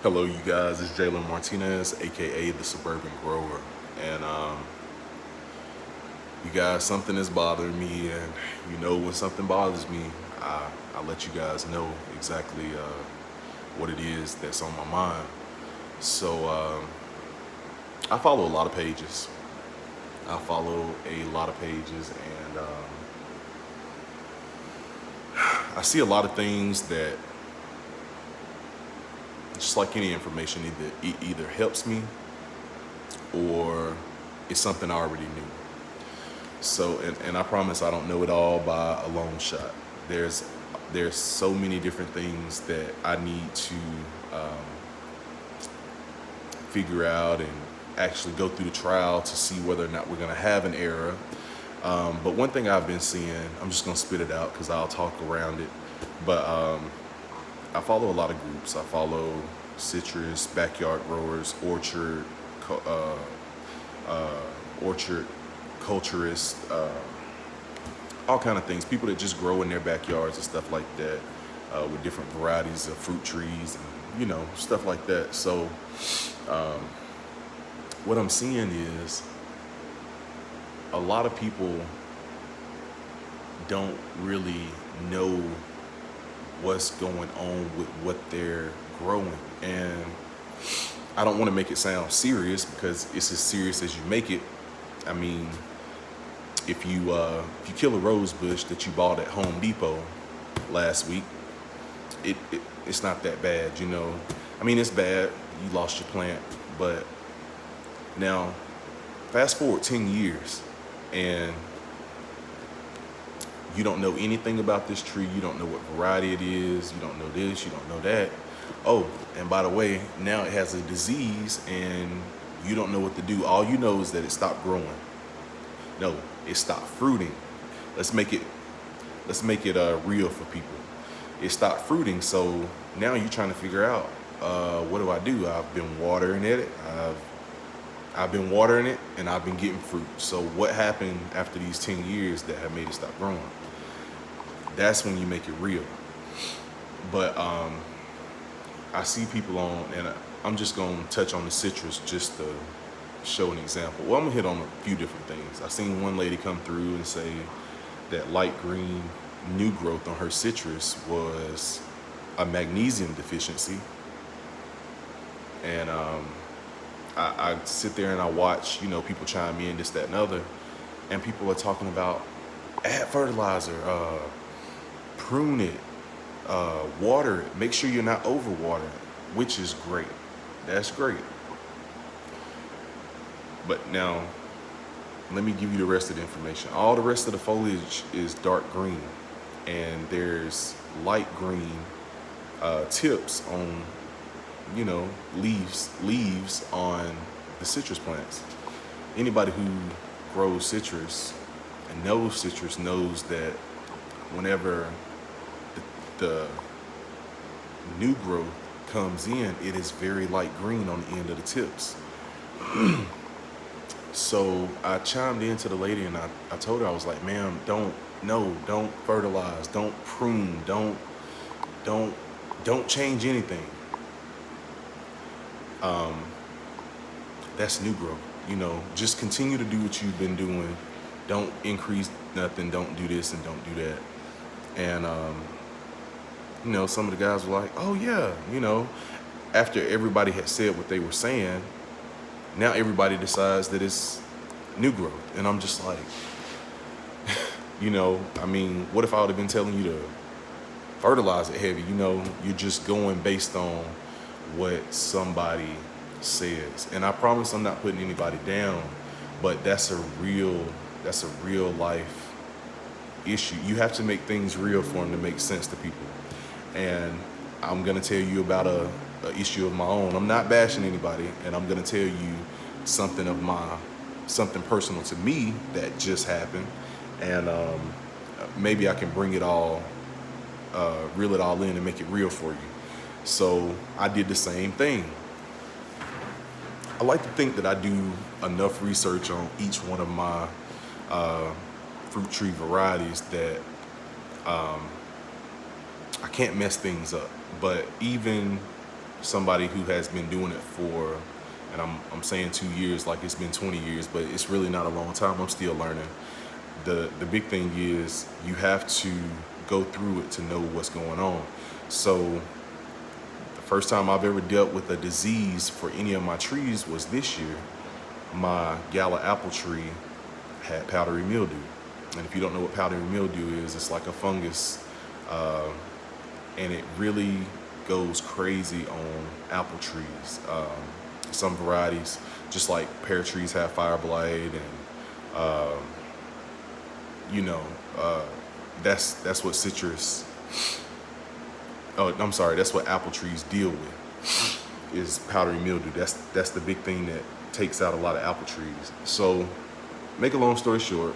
Hello, you guys. It's Jalen Martinez, aka the Suburban Grower, and you guys, something is bothering me, and when something bothers me, I let you guys know exactly what it is that's on my mind. So I follow a lot of pages. I follow a lot of pages, and I see a lot of things that, just like any information, either helps me or it's something I already knew. So, and I promise I don't know it all by a long shot. There's there's so many different things that I need to um, figure out and actually go through the trial to see whether or not we're going to have an error. But one thing I've been seeing, I'm just going to spit it out because I'll talk around it. But I follow a lot of groups. I follow citrus, backyard growers, orchard culturists, all kind of things. People that just grow in their backyards and stuff like that, with different varieties of fruit trees and stuff like that. So what I'm seeing is a lot of people don't really know what's going on with what they're growing. And I don't want to make it sound serious because it's as serious as you make it. I mean, if you kill a rose bush that you bought at Home Depot last week, it's not that bad, I mean, it's bad. You lost your plant, but now fast forward 10 years and you don't know anything about this tree. You don't know what variety it is. You don't know this. You don't know that. Oh, and by the way, now it has a disease and you don't know what to do. All you know is that it stopped growing. No, it stopped fruiting. Let's make it real for people. It stopped fruiting. So now you're trying to figure out, what do I do? I've been watering it. I've been watering it and I've been getting fruit. So what happened after these 10 years that have made it stop growing? That's when you make it real. But I see people and I'm just going to touch on the citrus just to show an example. Well, I'm going to hit on a few different things. I seen one lady come through and say that light green new growth on her citrus was a magnesium deficiency. And I sit there and I watch, people chime in, this, that, and other, and people are talking about add fertilizer, prune it, water it, make sure you're not overwatering, which is great. That's great. But now, let me give you the rest of the information. All the rest of the foliage is dark green, and there's light green tips on leaves on the citrus plants. Anybody who grows citrus and knows citrus knows that whenever the new growth comes in, it is very light green on the end of the tips. So I chimed in to the lady and I told her, I was like, ma'am, don't fertilize, don't prune, don't change anything. That's new growth. Just continue to do what you've been doing. Don't increase nothing. Don't do this and don't do that. And some of the guys were like, oh yeah, after everybody had said what they were saying, now everybody decides that it's new growth. And I'm just like, I mean, what if I would have been telling you to fertilize it heavy? You're just going based on what somebody says. And I promise I'm not putting anybody down, but that's a real life issue. You have to make things real for them to make sense to people. And I'm gonna tell you about a issue of my own. I'm not bashing anybody, and I'm gonna tell you something personal to me that just happened, and maybe I can bring it all, reel it all in and make it real for you. So I did the same thing. I like to think that I do enough research on each one of my fruit tree varieties that I can't mess things up. But even somebody who has been doing it for, and I'm saying 2 years like it's been 20 years, but it's really not a long time. I'm still learning. The big thing is you have to go through it to know what's going on. So the first time I've ever dealt with a disease for any of my trees was this year. My gala apple tree had powdery mildew. And if you don't know what powdery mildew is, it's like a fungus, and it really goes crazy on apple trees. Some varieties, just like pear trees, have fire blight, and you know, that's what citrus. Oh, I'm sorry. That's what apple trees deal with, is powdery mildew. That's the big thing that takes out a lot of apple trees. So, make a long story short,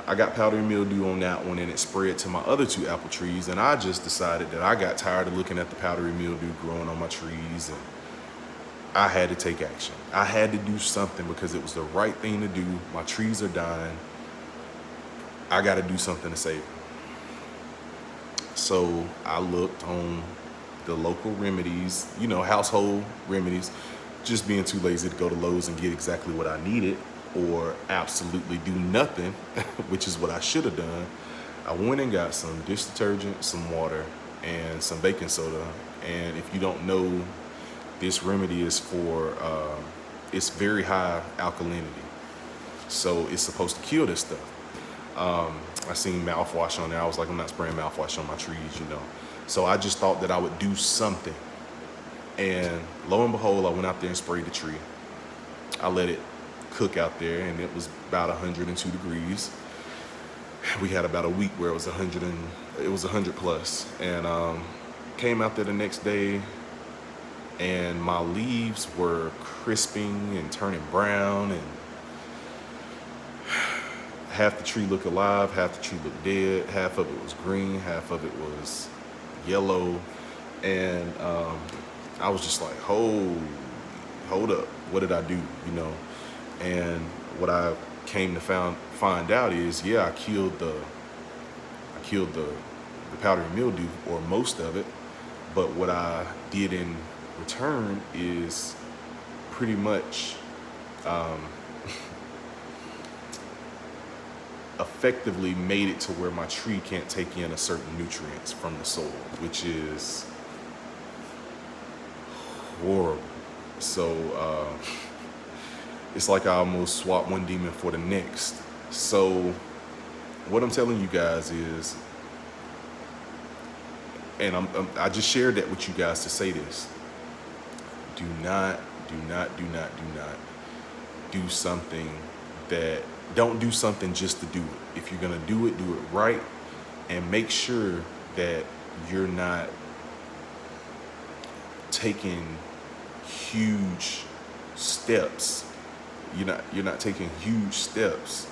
I got powdery mildew on that one, and it spread to my other 2 apple trees. And I just decided that I got tired of looking at the powdery mildew growing on my trees, and I had to take action. I had to do something because it was the right thing to do. My trees are dying. I got to do something to save them. So I looked on the local remedies, you know, household remedies, just being too lazy to go to Lowe's and get exactly what I needed, or absolutely do nothing, which is what I should have done. I went and got some dish detergent, some water, and some baking soda. And if you don't know, this remedy is for, it's very high alkalinity. So it's supposed to kill this stuff. I seen mouthwash on there. I was like, I'm not spraying mouthwash on my trees, you know. So I just thought that I would do something. And lo and behold, I went out there and sprayed the tree. I let it cook out there, and it was about 102 degrees. We had about a week where it was 100 plus. And came out there the next day, and my leaves were crisping and turning brown, and half the tree looked alive, half the tree looked dead, half of it was green, half of it was yellow. And I was just like, hold up, what did I do, you know? And what I came to find out is, yeah, I killed the powdery mildew, or most of it, but what I did in return is pretty much effectively made it to where my tree can't take in a certain nutrients from the soil, which is horrible. So it's like I almost swapped one demon for the next. So what I'm telling you guys is, and I just shared that with you guys to say this: do not do something that, don't do something just to do it. If you're gonna do it right, and make sure that you're not taking huge steps. You're not taking huge steps,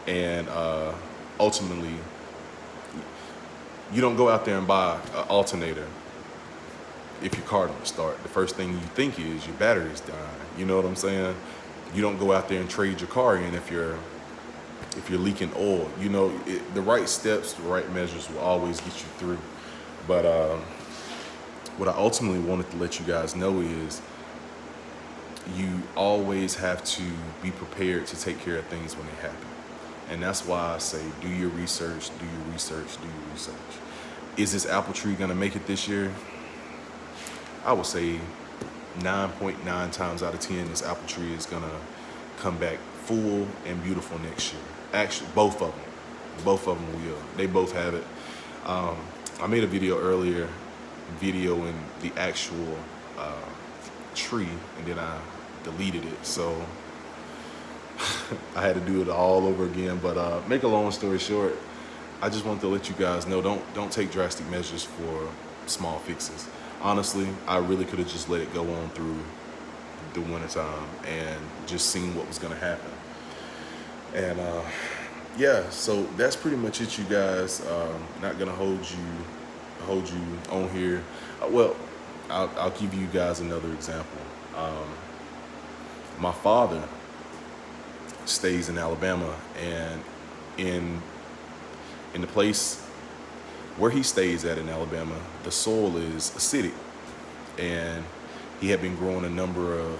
and ultimately, you don't go out there and buy an alternator if your car don't start. The first thing you think is your battery's dying. You know what I'm saying? You don't go out there and trade your car in if you're leaking oil. You know, the right steps, the right measures will always get you through. But what I ultimately wanted to let you guys know is, you always have to be prepared to take care of things when they happen. And that's why I say, do your research, do your research, do your research. Is this apple tree gonna make it this year? I would say 9.9 times out of 10, this apple tree is gonna come back full and beautiful next year. Actually, both of them will. They both have it. I made a video earlier, videoing the actual tree, and then I deleted it. So I had to do it all over again. But make a long story short, I just wanted to let you guys know, don't take drastic measures for small fixes. Honestly, I really could have just let it go on through the wintertime and just seen what was gonna happen. And yeah, so that's pretty much it, you guys. Not gonna hold you on here. Well, I'll give you guys another example. My father stays in Alabama, and in the place where he stays at in Alabama, the soil is acidic. and he had been growing a number of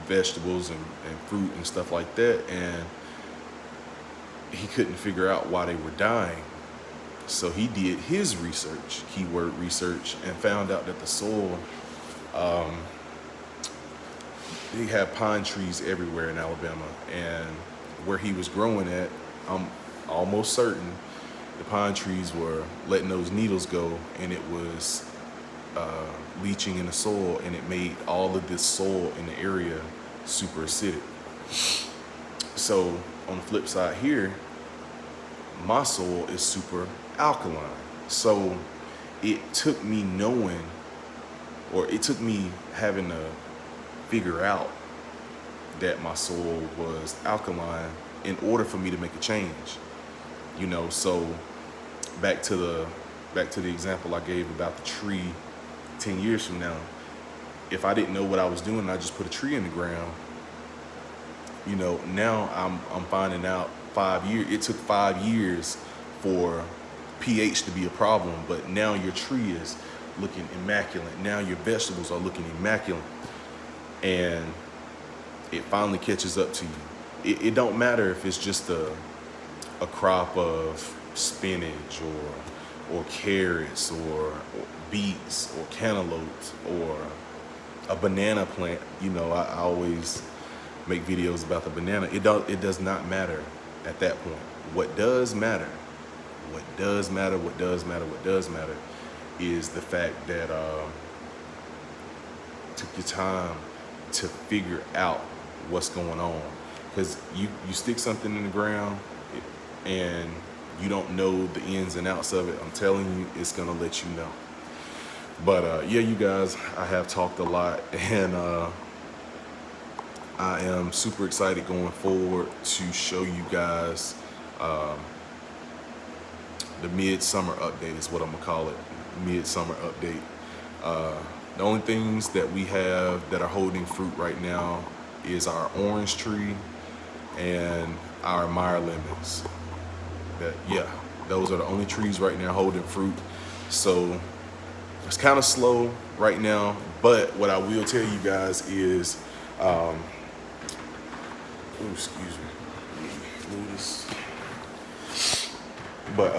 vegetables and fruit and stuff like that, and he couldn't figure out why they were dying. So he did his research, keyword research, and found out that the soil, they had pine trees everywhere in Alabama, and where he was growing at, I'm almost certain the pine trees were letting those needles go, and it was leaching in the soil, and it made all of this soil in the area super acidic. So on the flip side here, my soil is super alkaline. So it took me knowing, or it took me having to figure out that my soil was alkaline in order for me to make a change. You know, so back to the example I gave about the tree 10 years from now. If I didn't know what I was doing, I just put a tree in the ground. You know, now I'm finding out 5 years. It took 5 years for pH to be a problem, but now your tree is looking immaculate. Now your vegetables are looking immaculate, and it finally catches up to you. It don't matter if it's just a crop of spinach or carrots or beets or cantaloupes or a banana plant. You know, I always make videos about the banana. It does not matter at that point. What does matter is the fact that took your time to figure out what's going on. Because you stick something in the ground and you don't know the ins and outs of it, I'm telling you, it's gonna let you know. But yeah, you guys, I have talked a lot, and I am super excited going forward to show you guys the midsummer update is what I'm gonna call it, midsummer update. The only things that we have that are holding fruit right now is our orange tree and our Meyer lemons. Those are the only trees right now holding fruit. So it's kind of slow right now, but what I will tell you guys is, excuse me, move this. But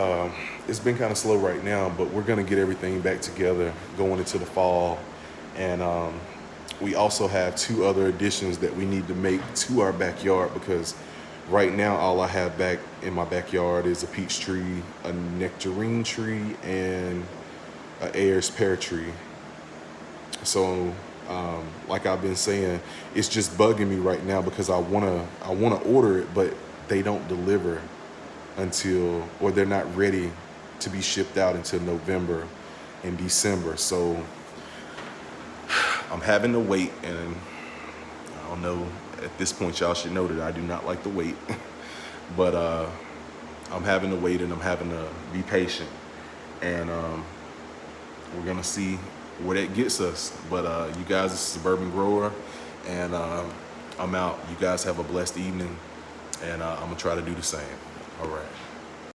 it's been kind of slow right now, but we're gonna get everything back together going into the fall. And we also have 2 other additions that we need to make to our backyard, because right now all I have back in my backyard is a peach tree, a nectarine tree, and an Ayers pear tree. So like I've been saying, it's just bugging me right now because I wanna order it, but they don't deliver until, or they're not ready to be shipped out until November and December. So I'm having to wait, and I don't know, at this point y'all should know that I do not like to wait. But I'm having to wait, and I'm having to be patient, and we're gonna see where that gets us. But you guys, this is Suburban Grower, and I'm out. You guys have a blessed evening, and I'm gonna try to do the same. All right.